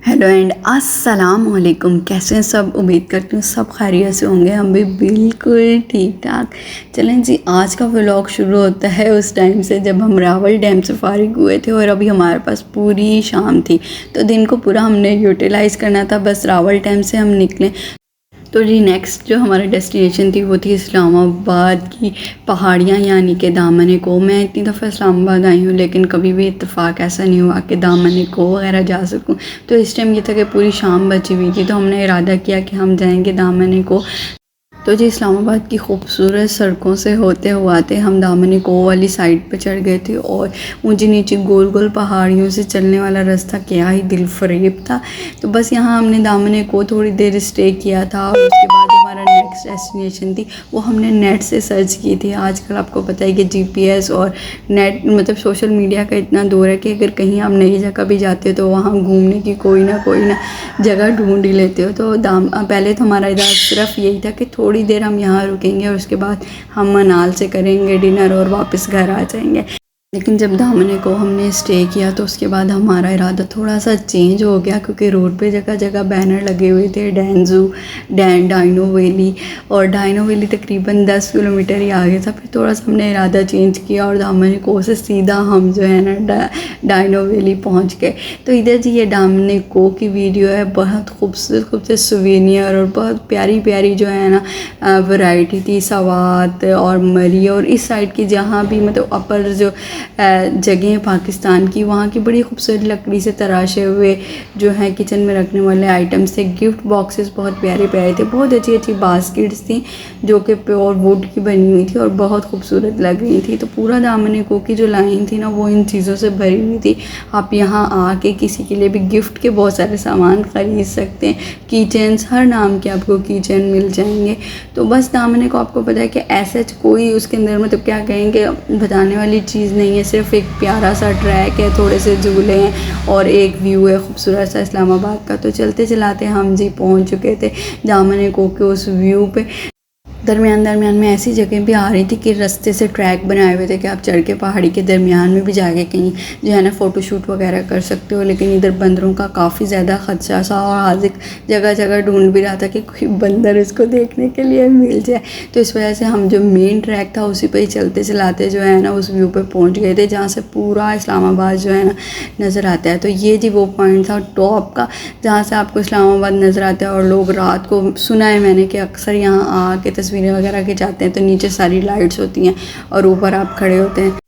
Hello and अस्सलाम वालेकुम। कैसे हैं सब? उम्मीद करती हूँ सब खैरियत से होंगे। हम भी बिल्कुल ठीक ठाक। चलें जी, आज का व्लॉग शुरू होता है उस टाइम से जब हम रावल डैम से फारिग हुए थे और अभी हमारे पास पूरी शाम थी, तो दिन को पूरा हमने यूटिलाइज़ करना था। बस रावल डैम से हम निकले तो जी नेक्स्ट जो हमारी डेस्टिनेशन थी वो थी इस्लामाबाद की पहाड़ियाँ, यानी कि दामन को। मैं इतनी दफ़ा इस्लामाबाद आई हूँ लेकिन कभी भी इत्तेफाक ऐसा नहीं हुआ कि दामन को वगैरह जा सकूँ। तो इस टाइम ये था कि पूरी शाम बची हुई थी, तो हमने इरादा किया कि हम जाएंगे दामन को। तो जी इस्लामाबाद की खूबसूरत सड़कों से होते हुए हम दामन को वाली साइड पे चढ़ गए थे और ऊंची नीची गोल गोल पहाड़ियों से चलने वाला रास्ता क्या ही दिल फरेब था। तो बस यहाँ हमने दामन को थोड़ी देर स्टे किया था और उसके बाद हमारा नेक्स्ट डेस्टिनेशन थी वो हमने नेट से सर्च की थी। आजकल आपको पता है कि जीपीएस और नेट मतलब सोशल मीडिया का इतना दौर है कि अगर कहीं आप नई जगह भी जाते हो तो वहाँ घूमने की कोई ना जगह ढूंढ ही लेते हो। तो पहले तो हमारा इरादा सिर्फ यही था कि थोड़ी देर हम यहाँ रुकेंगे और उसके बाद हम मनाल से करेंगे डिनर और वापस घर आ जाएंगे। लेकिन जब दामन को हमने स्टे किया तो उसके बाद हमारा इरादा थोड़ा सा चेंज हो गया, क्योंकि रोड पे जगह जगह बैनर लगे हुए थे डाइनो वैली, और डाइनो वैली तकरीबन 10 किलोमीटर ही आगे था। फिर थोड़ा सा हमने इरादा चेंज किया और दामन को से सीधा हम जो है ना डाइनो वैली पहुंच गए। तो इधर जी ये दामन को की वीडियो है, बहुत खूबसूरत खूबसूरत सुवेनियर और बहुत प्यारी प्यारी जो है ना वैरायटी थी, सवात और मरी। और इस साइड की जहाँ भी मतलब अपर जो जगह पाकिस्तान की, वहाँ की बड़ी खूबसूरत लकड़ी से तराशे हुए जो है किचन में रखने वाले आइटम्स थे। गिफ्ट बॉक्सेस बहुत प्यारे प्यारे थे, बहुत अच्छी अच्छी बास्केट्स थी जो कि प्योर वुड की बनी हुई थी और बहुत खूबसूरत लग रही थी। तो पूरा दामन को की जो लाइन थी ना वो इन चीज़ों से भरी हुई थी। आप यहाँ आके किसी के लिए भी गिफ्ट के बहुत सारे सामान ख़रीद सकते हैं। कीचेन्स, हर नाम के आपको कीचेन मिल जाएंगे। तो बस दामन को आपको पता है कि ऐसा कोई उसके अंदर मतलब क्या कहेंगे बताने वाली चीज़ नहीं है, सिर्फ एक प्यारा सा ट्रैक है, थोड़े से झूले हैं और एक व्यू है खूबसूरत सा इस्लामाबाद का। तो चलते चलाते हम जी पहुंच चुके थे दामन को के उस व्यू पे। दरमियान में ऐसी जगह भी आ रही थी कि रास्ते से ट्रैक बनाए हुए थे कि आप चढ़ के पहाड़ी के दरमियान में भी जाके कहीं जो है ना फ़ोटोशूट वगैरह कर सकते हो। लेकिन इधर बंदरों का काफ़ी ज़्यादा खदशा सा और हाजिक जगह जगह ढूंढ भी रहा था कि कोई बंदर इसको देखने के लिए मिल जाए। तो इस वजह से हम जो मेन ट्रैक था उसी पर ही चलते चलाते जो है ना उस व्यू पर पहुँच गए थे जहाँ से पूरा इस्लामाबाद जो है ना नज़र आता है। तो ये जी वो पॉइंट था टॉप का जहाँ से आपको इस्लामाबाद नज़र आता है। और लोग रात को, सुना है मैंने कि अक्सर यहाँ आके तस्वीरें वगैरह खिंचाते हैं तो नीचे सारी लाइट्स होती हैं और ऊपर आप खड़े होते हैं।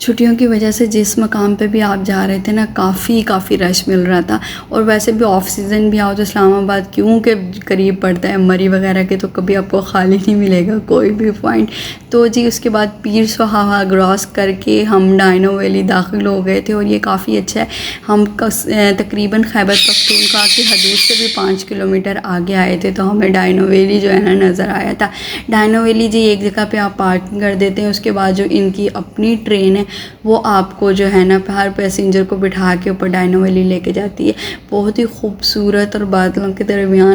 छुट्टियों की वजह से जिस मकाम पे भी आप जा रहे थे ना काफ़ी रश मिल रहा था। और वैसे भी ऑफ सीज़न भी आओ तो इस्लामाबाद क्योंकि करीब पड़ता है मरी वगैरह के, तो कभी आपको खाली नहीं मिलेगा कोई भी पॉइंट। तो जी उसके बाद पीर सुहागा क्रॉस करके हम डाइनो वैली दाखिल हो गए थे और ये काफ़ी अच्छा है। हम तकरीबन खैबर पख्तूनख्वा की हदूद से भी 5 किलोमीटर आगे आए थे तो हमें डाइनो वैली जो है ना नज़र आया था। डाइनो वैली जी एक जगह पे आप पार्किंग कर देते हैं, उसके बाद जो इनकी अपनी ट्रेन है वो आपको जो है ना हर पैसेंजर को बिठा के ऊपर डाइनो वैली लेके जाती है। बहुत ही खूबसूरत और बादलों के दरमियान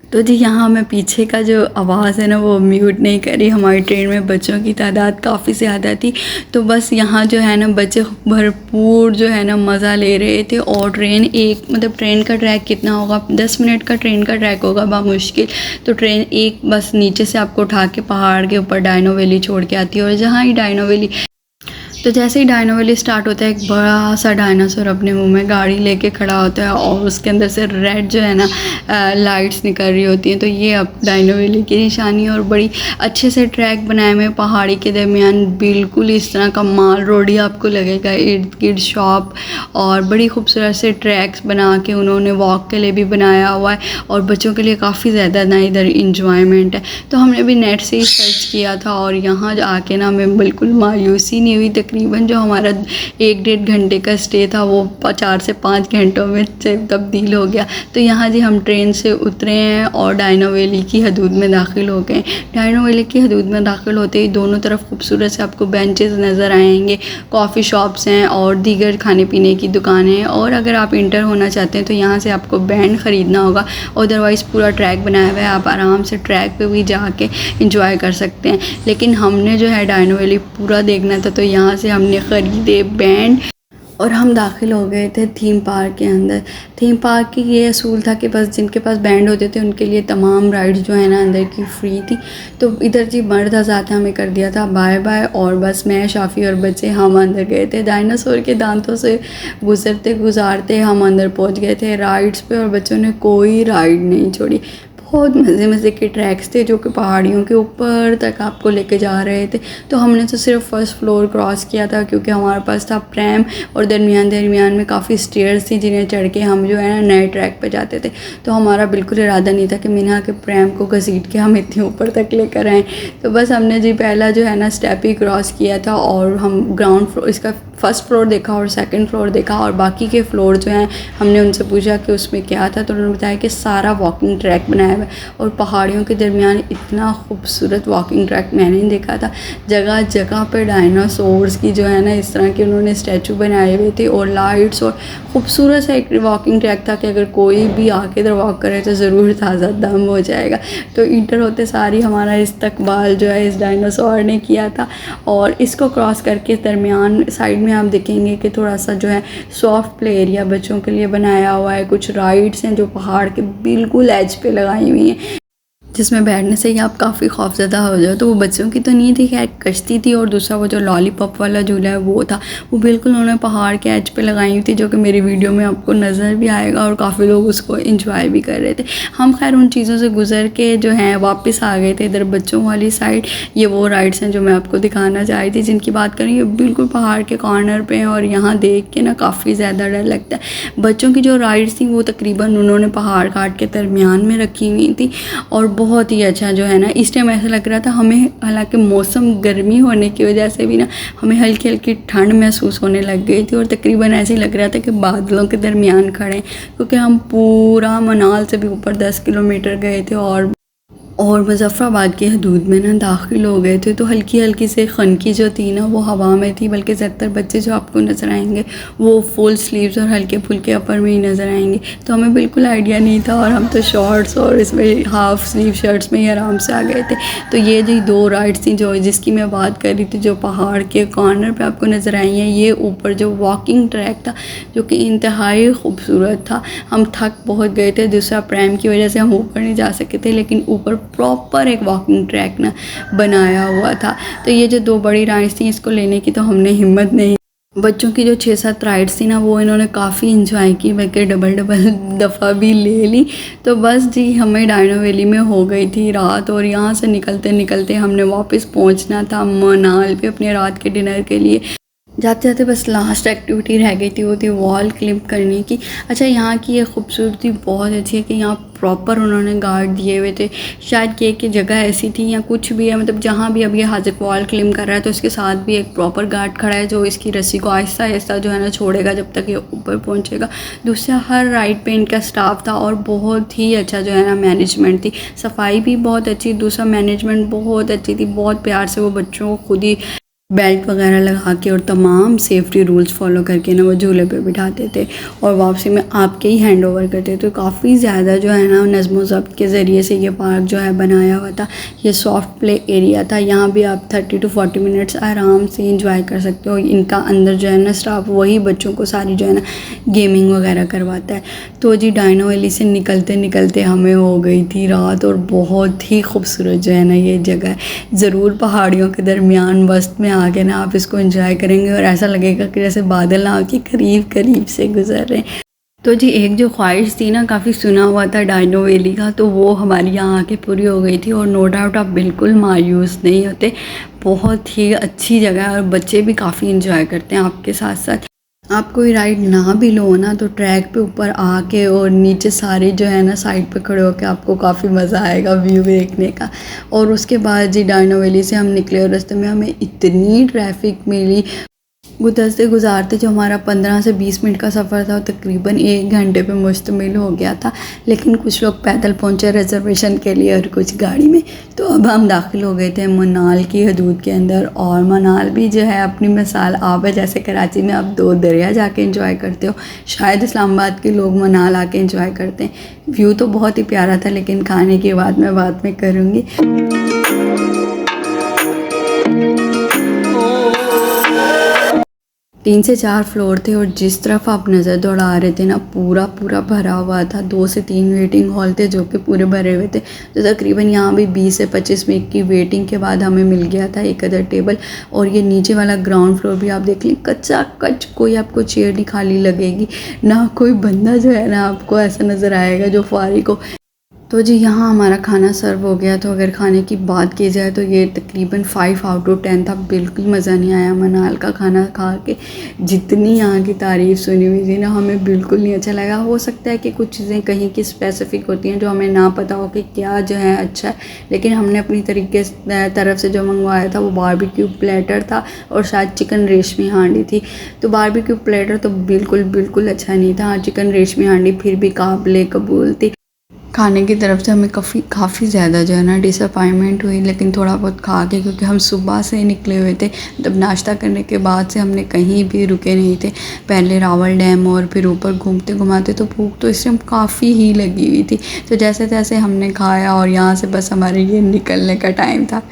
तो जी यहाँ मैं पीछे का जो आवाज़ है ना वो म्यूट नहीं करी। हमारी ट्रेन में बच्चों की तादाद काफ़ी ज़्यादा थी, तो बस यहाँ जो है ना बच्चे भरपूर जो है ना मज़ा ले रहे थे। और ट्रेन एक मतलब ट्रेन का ट्रैक कितना होगा, 10 मिनट का ट्रेन का ट्रैक होगा बामुश्किल। तो ट्रेन एक बस नीचे से आपको उठा के पहाड़ के ऊपर डाइनो वैली छोड़ के आती है। और जहाँ ही डाइनो वैली, तो जैसे ही डाइनो वैली स्टार्ट होता है एक बड़ा सा डायनासोर अपने मुंह में गाड़ी लेके खड़ा होता है और उसके अंदर से रेड जो है ना लाइट्स निकल रही होती हैं। तो ये अब डाइनो वैली की निशानी। और बड़ी अच्छे से ट्रैक बनाए हुए पहाड़ी के दरमियान, बिल्कुल इस तरह का माल रोड ही आपको लगेगा, इर्द गिर्द शॉप और बड़ी खूबसूरत से ट्रैक्स बना के उन्होंने वॉक के लिए भी बनाया हुआ है और बच्चों के लिए काफ़ी ज़्यादा ना इधर इंजॉयमेंट है। तो हमने भी नेट से ही सर्च किया था और यहाँ आके ना हमें बिल्कुल मायूसी नहीं हुई। तकरीबन जो हमारा 1-1.5 घंटे का स्टे था वो 4 से 5 घंटों में तब्दील हो गया। तो यहाँ जी हम ट्रेन से उतरे हैं और डायनो वैली की हदूद में दाखिल हो गए। डायनो वैली की हदूद में दाखिल होते ही दोनों तरफ खूबसूरत से आपको बेंचेस नज़र आएंगे, कॉफ़ी शॉप्स हैं और दीगर खाने पीने की दुकानें हैं। और अगर आप इंटर होना चाहते हैं तो यहाँ से आपको बैंड ख़रीदना होगा, अदरवाइज़ पूरा ट्रैक बनाया हुआ है, आप आराम से ट्रैक पे भी जाके इंजॉय कर सकते हैं। लेकिन हमने जो है डायनो वैली पूरा देखना था तो यहाँ से हमने ख़रीदे बैंड और हम दाखिल हो गए थे थीम पार्क के अंदर। थीम पार्क की ये असूल था कि बस जिनके पास बैंड होते थे उनके लिए तमाम राइड्स जो है ना अंदर की फ्री थी। तो इधर जी मर्द हज़रात हमें कर दिया था बाय बाय और बस मैं, शाफ़ी और बच्चे हम अंदर गए थे। डायनासोर के दांतों से गुजारते हम अंदर पहुंच गए थे राइड्स पे और बच्चों ने कोई राइड नहीं छोड़ी। बहुत मज़े मज़े के ट्रैक्स थे जो कि पहाड़ियों के ऊपर तक आपको लेके जा रहे थे। तो हमने तो सिर्फ फर्स्ट फ्लोर क्रॉस किया था क्योंकि हमारे पास था प्रैम और दरमियान में काफ़ी स्टेयर्स थी जिन्हें चढ़ के हम जो है ना नए ट्रैक पे जाते थे। तो हमारा बिल्कुल इरादा नहीं था कि मीना के प्रैम को घसीट के हम इतने ऊपर तक लेकर आएँ। तो बस हमने जी पहला जो है ना स्टेप ही क्रॉस किया था और हम ग्राउंड फ्लोर, इसका फर्स्ट फ्लोर देखा और सेकंड फ्लोर देखा और बाकी के फ्लोर जो हैं हमने उनसे पूछा कि उसमें क्या था। तो उन्होंने बताया कि सारा वॉकिंग ट्रैक बनाया हुआ है और पहाड़ियों के दरमियान इतना खूबसूरत वॉकिंग ट्रैक मैंने नहीं देखा था। जगह जगह पर डायनासोर्स की जो है ना इस तरह के उन्होंने स्टैचू बनाए हुए थे और लाइट्स और खूबसूरत सा एक वॉकिंग ट्रैक था कि अगर कोई भी आके इधर वॉक करे तो ज़रूर ताज़ा दम हो जाएगा। तो इंटर होते सारी हमारा इस्तकबाल जो है इस डायनासोर ने किया था और इसको क्रॉस करके दरमियान साइड में आप देखेंगे कि थोड़ा सा जो है सॉफ्ट प्ले एरिया बच्चों के लिए बनाया हुआ है। कुछ राइड्स हैं जो पहाड़ के बिल्कुल एज पे लगाई हुई हैं जिसमें बैठने से ही आप काफ़ी खौफज़दा हो जाओ। तो वो बच्चों की तो नहीं थी, खैर कश्ती थी और दूसरा वो जो लॉलीपॉप वाला झूला है वो था, वो बिल्कुल उन्होंने पहाड़ के एज पे लगाई हुई थी जो कि मेरी वीडियो में आपको नज़र भी आएगा और काफ़ी लोग उसको इंजॉय भी कर रहे थे। हम खैर उन चीज़ों से गुजर के जो हैं वापस आ गए थे इधर बच्चों वाली साइड। ये वो राइड्स हैं जो मैं आपको दिखाना चाह रही थी जिनकी बात करें, ये बिल्कुल पहाड़ के कॉर्नर पर हैं और यहाँ देख के ना काफ़ी ज़्यादा डर लगता है। बच्चों की जो राइड्स थी वो तकरीबन उन्होंने पहाड़ काट के दरमियान में रखी हुई थी और बहुत ही अच्छा जो है ना इस टाइम ऐसा लग रहा था हमें, हालांकि मौसम गर्मी होने की वजह से भी ना हमें हल्की हल्की ठंड महसूस होने लग गई थी और तकरीबन ऐसे ही लग रहा था कि बादलों के दरमियान खड़े हैं क्योंकि हम पूरा मनाल से भी ऊपर 10 किलोमीटर गए थे और मुज़फ़्फ़राबाद की हदूद में ना दाखिल हो गए थे। तो हल्की हल्की से खनकी जो थी ना वो हवा में थी, बल्कि ज़्यादातर बच्चे जो आपको नज़र आएंगे वो फुल स्लीव्स और हल्के फुल्के अपर में ही नज़र आएंगे। तो हमें बिल्कुल आइडिया नहीं था और हम तो शॉर्ट्स और इसमें हाफ़ स्लीव शर्ट्स में ही आराम से आ गए थे। तो ये जी 2 राइड्स थी जो जिसकी मैं बात कर रही थी जो पहाड़ के कॉर्नर पर आपको नज़र आई हैं। ये ऊपर जो वॉकिंग ट्रैक था जो कि इंतहाई खूबसूरत था। हम थक बहुत गए थे, दूसरा प्रैम की वजह से हम ऊपर नहीं जा सके थे, लेकिन ऊपर प्रॉपर एक वॉकिंग ट्रैक ना बनाया हुआ था। तो ये जो 2 बड़ी राइड्स थी इसको लेने की तो हमने हिम्मत नहीं, बच्चों की जो 6-7 राइड्स थी ना वो इन्होंने काफ़ी इंजॉय की, बल्कि डबल दफ़ा भी ले ली। तो बस जी हमें डायनो वैली में हो गई थी रात और यहाँ से निकलते निकलते हमने वापस पहुँचना था मनाल पे अपने रात के डिनर के लिए। जाते जाते बस लास्ट एक्टिविटी रह गई थी, वो थी वॉल क्लिप करने की। अच्छा, यहाँ की ये खूबसूरती बहुत अच्छी है कि यहाँ प्रॉपर उन्होंने गार्ड दिए हुए थे। शायद कि एक जगह ऐसी थी या कुछ भी है, मतलब जहाँ भी अब ये हाजिक वॉल क्लिप कर रहा है तो इसके साथ भी एक प्रॉपर गार्ड खड़ा है जो इसकी रस्सी को आहिस्ता आहिस्ता जो है ना छोड़ेगा जब तक ये ऊपर पहुँचेगा। दूसरा हर राइड पे इनका स्टाफ था और बहुत ही अच्छा जो है ना मैनेजमेंट थी, सफाई भी बहुत अच्छी, दूसरा मैनेजमेंट बहुत अच्छी थी। बहुत प्यार से वो बच्चों को खुद ही बेल्ट वगैरह लगा के और तमाम सेफ्टी रूल्स फॉलो करके ना वो झूले पे बिठाते थे और वापसी में आपके ही हैंड ओवर करते थे। तो काफ़ी ज़्यादा जो है ना नज़्म ज़ब्त के ज़रिए से ये पार्क जो है बनाया हुआ था। ये सॉफ्ट प्ले एरिया था, यहाँ भी आप 30 to 40 मिनट्स आराम से इंजॉय कर सकते हो। इनका अंदर जो है ना स्टाफ वही बच्चों को सारी जो है ना गेमिंग वगैरह करवाता है। तो जी डायनो वैली से निकलते निकलते हमें हो गई थी रात और बहुत ही खूबसूरत जो है ना ये जगह, ज़रूर पहाड़ियों के दरमियान वस्त में आके ना आप इसको एंजॉय करेंगे और ऐसा लगेगा कि जैसे बादल आपके करीब करीब से गुजर रहे हैं। तो जी एक जो ख्वाहिश थी ना, काफ़ी सुना हुआ था डायनो वैली का, तो वो हमारी यहाँ आके पूरी हो गई थी और नो डाउट आप बिल्कुल मायूस नहीं होते। बहुत ही अच्छी जगह है और बच्चे भी काफ़ी इंजॉय करते हैं आपके साथ साथ। आप कोई राइड ना भी लो ना तो ट्रैक पे ऊपर आके और नीचे सारे जो है ना साइड पे खड़े होकर आपको काफ़ी मज़ा आएगा व्यू देखने का। और उसके बाद जी डायनो वैली से हम निकले और रास्ते में हमें इतनी ट्रैफिक मिली गुजरते गुजारते जो हमारा 15 से 20 मिनट का सफ़र था वो तकरीबन 1 घंटे पे मुश्तमिल हो गया था। लेकिन कुछ लोग पैदल पहुंचे रिजर्वेशन के लिए और कुछ गाड़ी में। तो अब हम दाखिल हो गए थे मनाल की हदूद के अंदर। और मनाल भी जो है अपनी मिसाल आप है, जैसे कराची में आप 2 दरिया जाके इंजॉय करते हो, शायद इस्लामाबाद के लोग मनाल आके इंजॉय करते हैं। व्यू तो बहुत ही प्यारा था, लेकिन खाने की बात मैं बाद में करूँगी। 3 से 4 फ्लोर थे और जिस तरफ आप नज़र दौड़ा रहे थे ना, पूरा पूरा भरा हुआ था। 2 से 3 वेटिंग हॉल थे जो कि पूरे भरे हुए थे। तो तकरीबन यहाँ भी 20 से 25 मिनट की वेटिंग के बाद हमें मिल गया था एक अदर टेबल। और ये नीचे वाला ग्राउंड फ्लोर भी आप देख लें, कच्चा कच, कोई आपको चेयर नहीं खाली लगेगी, ना कोई बंदा जो है ना आपको ऐसा नज़र आएगा जो फारिग हो। तो जी यहाँ हमारा खाना सर्व हो गया। तो अगर खाने की बात की जाए तो ये तकरीबन 5 आउट ऑफ 10 था। बिल्कुल मज़ा नहीं आया मनाल का खाना खा के। जितनी यहाँ की तारीफ़ सुनी हुई थी ना, हमें बिल्कुल नहीं अच्छा लगा। हो सकता है कि कुछ चीज़ें कहीं की स्पेसिफ़िक होती हैं जो हमें ना पता हो कि क्या जो है अच्छा है, लेकिन हमने अपनी तरफ से जो मंगवाया था वो बारबेक्यू प्लेटर था और शायद चिकन रेशमी हांडी थी। तो बारबेक्यू प्लेटर तो बिल्कुल अच्छा नहीं था। चिकन रेशमी हांडी फिर भी काबिल कबूल थी। खाने की तरफ से हमें काफ़ी ज़्यादा जो है ना डिसअपॉइंटमेंट हुई, लेकिन थोड़ा बहुत खा के, क्योंकि हम सुबह से निकले हुए थे। जब नाश्ता करने के बाद से हमने कहीं भी रुके नहीं थे। पहले रावल डैम और फिर ऊपर घूमते घुमाते, तो भूख तो इस टाइम काफ़ी ही लगी हुई थी। तो जैसे तैसे हमने खाया और यहाँ से बस हमारे ये निकलने का टाइम था।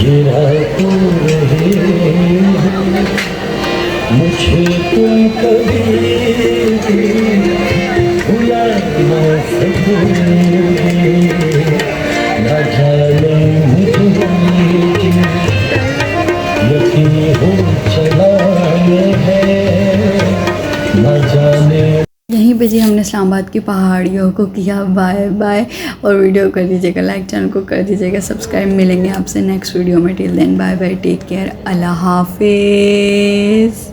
गिरा तू रहे मुझे तुम कभी भुला न सकोगे, न जाने मुझे यकीन हो चला है, न जाने। यहीं पे जी हमने इस्लामाबाद की पहाड़ियों को किया बाय बाय। और वीडियो कर दीजिएगा लाइक, चैनल को कर दीजिएगा सब्सक्राइब। मिलेंगे आपसे नेक्स्ट वीडियो में। Till then bye bye, take care, अल्लाह हाफिज़।